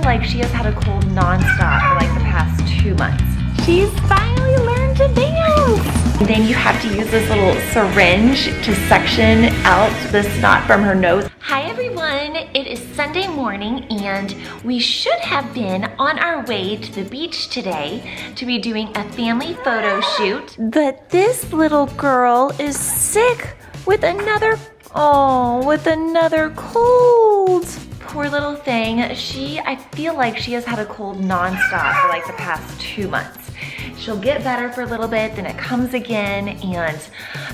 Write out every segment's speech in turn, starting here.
feel like she has had a cold nonstop for like the past 2 months. She's finally learned to dance. And then you have to use this little syringe to suction out the snot from her nose. Hi everyone, it is Sunday morning and we should have been on our way to the beach today to be doing a family photo shoot. But this little girl is sick with another cold. Poor little thing. I feel like she has had a cold nonstop for like the past 2 months. She'll get better for a little bit, then it comes again, and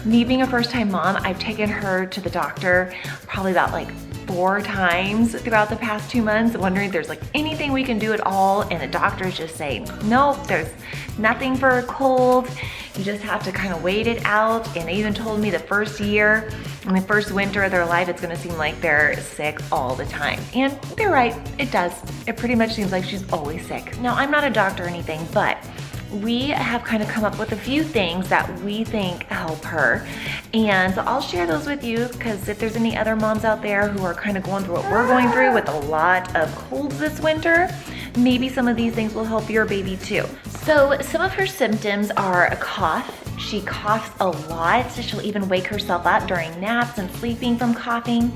me being a first-time mom, I've taken her to the doctor probably about like 4 times throughout the past 2 months, wondering if there's like anything we can do at all, and the doctors just say, nope, there's nothing for a cold. You just have to kind of wait it out. And they even told me the first year and the first winter of their life, it's gonna seem like they're sick all the time. And they're right, it does. It pretty much seems like she's always sick. Now, I'm not a doctor or anything, but we have kind of come up with a few things that we think help her. And so I'll share those with you, because if there's any other moms out there who are kind of going through what we're going through with a lot of colds this winter, maybe some of these things will help your baby too. So some of her symptoms are a cough. She coughs a lot. She'll even wake herself up during naps and sleeping from coughing.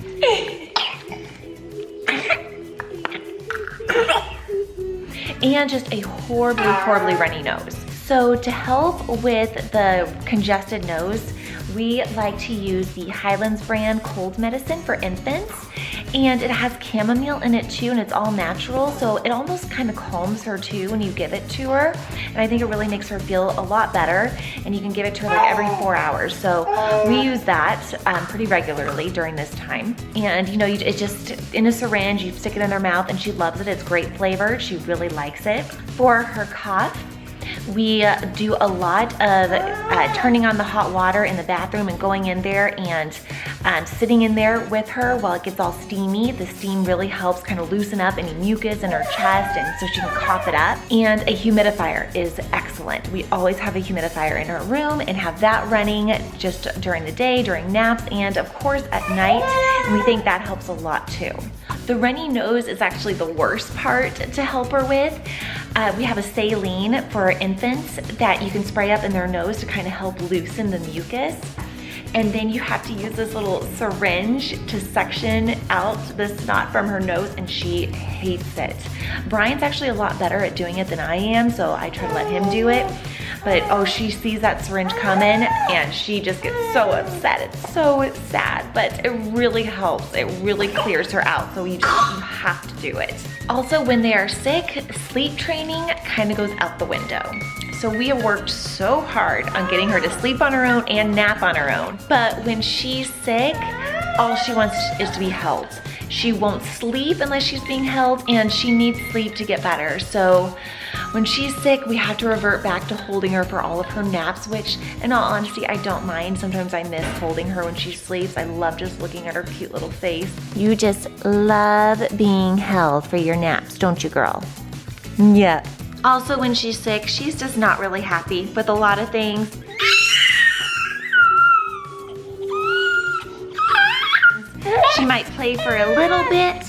And just a horribly runny nose. So to help with the congested nose, we like to use the Highlands brand cold medicine for infants. And it has chamomile in it too, and it's all natural, so it almost kind of calms her too when you give it to her. And I think it really makes her feel a lot better, and you can give it to her like every 4 hours. So we use that pretty regularly during this time. And you know, it just, in a syringe, you stick it in her mouth, and she loves it. It's great flavored. She really likes it. For her cough, we do a lot of turning on the hot water in the bathroom and going in there and sitting in there with her while it gets all steamy. The steam really helps kind of loosen up any mucus in her chest, and so she can cough it up. And a humidifier is excellent. We always have a humidifier in her room and have that running just during the day, during naps, and of course at night. And we think that helps a lot too. The runny nose is actually the worst part to help her with. We have a saline for infants that you can spray up in their nose to kind of help loosen the mucus. And then you have to use this little syringe to suction out the snot from her nose, and she hates it. Brian's actually a lot better at doing it than I am, so I try to let him do it. But oh, she sees that syringe coming and she just gets so upset. It's so sad, but it really helps. It really clears her out, so you have to do it. Also, when they are sick, sleep training kind of goes out the window. So we have worked so hard on getting her to sleep on her own and nap on her own. But when she's sick, all she wants is to be held. She won't sleep unless she's being held, and she needs sleep to get better. So when she's sick, we have to revert back to holding her for all of her naps, which in all honesty, I don't mind. Sometimes I miss holding her when she sleeps. I love just looking at her cute little face. You just love being held for your naps, don't you, girl? Yeah. Also, when she's sick, she's just not really happy with a lot of things. She might play for a little bit,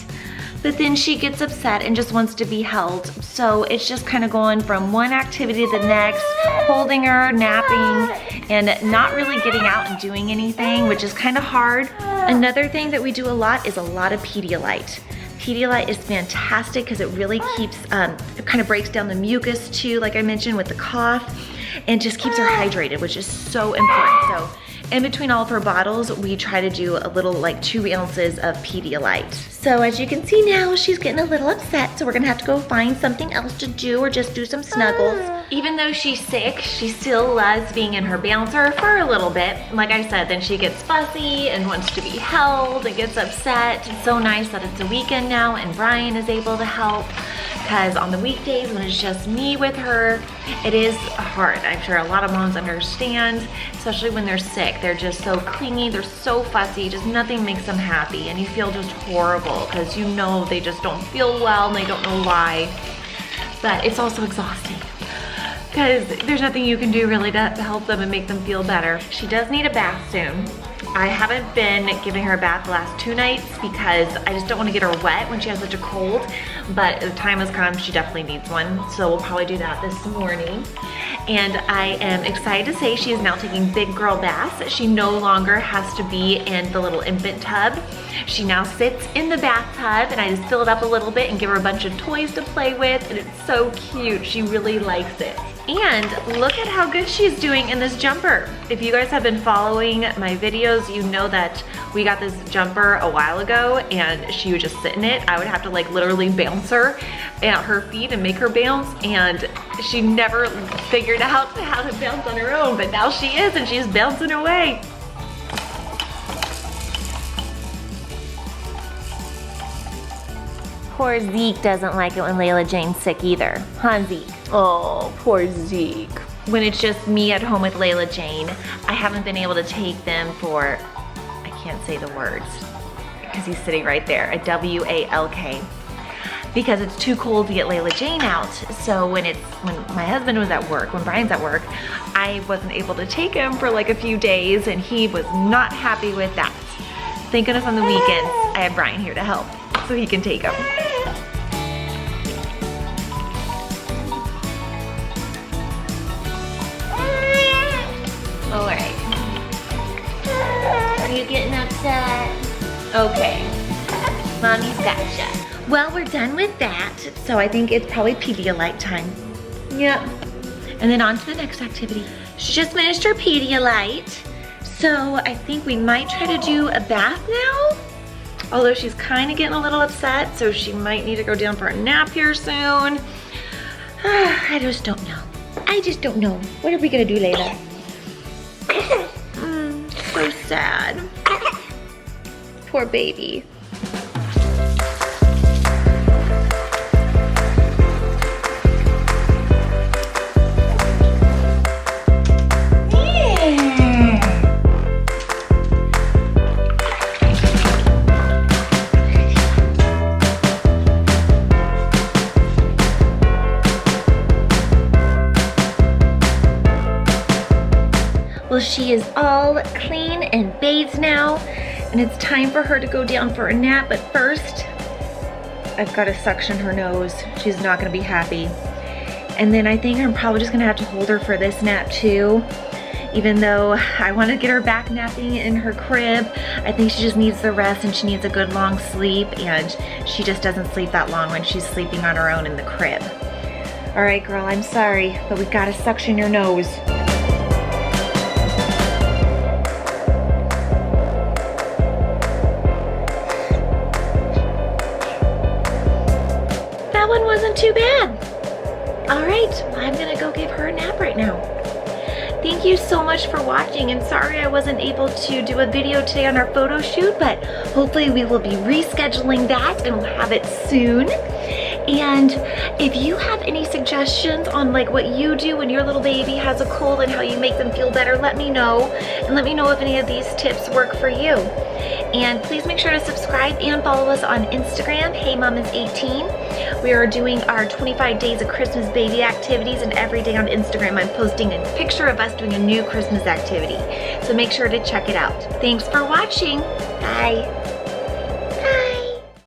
but then she gets upset and just wants to be held. So it's just kind of going from one activity to the next, holding her, napping, and not really getting out and doing anything, which is kind of hard. Another thing that we do a lot is a lot of Pedialyte. Pedialyte is fantastic because it really keeps, it kind of breaks down the mucus too, like I mentioned with the cough, and just keeps her hydrated, which is so important. So in between all of her bottles, we try to do a little, like 2 ounces of Pedialyte. So as you can see now, she's getting a little upset, so we're gonna have to go find something else to do or just do some snuggles. Even though she's sick, she still loves being in her bouncer for a little bit. Like I said, then she gets fussy and wants to be held and gets upset. It's so nice that it's a weekend now and Brian is able to help, because on the weekdays when it's just me with her, it is hard. I'm sure a lot of moms understand, especially when they're sick. They're just so clingy, they're so fussy, just nothing makes them happy, and you feel just horrible because you know they just don't feel well and they don't know why. But it's also exhausting because there's nothing you can do really to help them and make them feel better. She does need a bath soon. I haven't been giving her a bath the last 2 nights because I just don't want to get her wet when she has such a cold, but the time has come, she definitely needs one, so we'll probably do that this morning. And I am excited to say she is now taking big girl baths. She no longer has to be in the little infant tub. She now sits in the bathtub, and I just fill it up a little bit and give her a bunch of toys to play with, and it's so cute. She really likes it. And look at how good she's doing in this jumper. If you guys have been following my videos, you know that we got this jumper a while ago and she would just sit in it. I would have to like literally bounce her at her feet and make her bounce, and she never figured out how to bounce on her own, but now she is, and she's bouncing away. Poor Zeke doesn't like it when Layla-Jane's sick either. Huh, Zeke? Oh, poor Zeke. When it's just me at home with Layla-Jane, I haven't been able to take them for, I can't say the words, because he's sitting right there, a W-A-L-K. Because it's too cold to get Layla-Jane out. So when my husband was at work, when Brian's at work, I wasn't able to take him for like a few days, and he was not happy with that. Thank goodness on the weekends, I had Brian here to help, so he can take him. All right. Are you getting upset? Okay. Mommy's gotcha. Well, we're done with that, so I think it's probably Pedialyte time. Yep. And then on to the next activity. She just finished her Pedialyte, so I think we might try to do a bath now. Although she's kind of getting a little upset, so she might need to go down for a nap here soon. I just don't know. I just don't know. What are we gonna do, Layla? So sad. Poor baby. Well, she is all clean and bathed now, and it's time for her to go down for a nap, but first, I've got to suction her nose. She's not gonna be happy. And then I think I'm probably just gonna have to hold her for this nap too, even though I want to get her back napping in her crib. I think she just needs the rest, and she needs a good long sleep, and she just doesn't sleep that long when she's sleeping on her own in the crib. All right, girl, I'm sorry, but we've got to suction your nose. Wasn't too bad. All right, I'm gonna go give her a nap right now. Thank you so much for watching, and sorry I wasn't able to do a video today on our photo shoot, but hopefully we will be rescheduling that and we'll have it soon. And if you have any suggestions on like what you do when your little baby has a cold and how you make them feel better, let me know. And let me know if any of these tips work for you. And please make sure to subscribe and follow us on Instagram, HeyMomIs18. We are doing our 25 days of Christmas baby activities, and every day on Instagram I'm posting a picture of us doing a new Christmas activity. So make sure to check it out. Thanks for watching. Bye.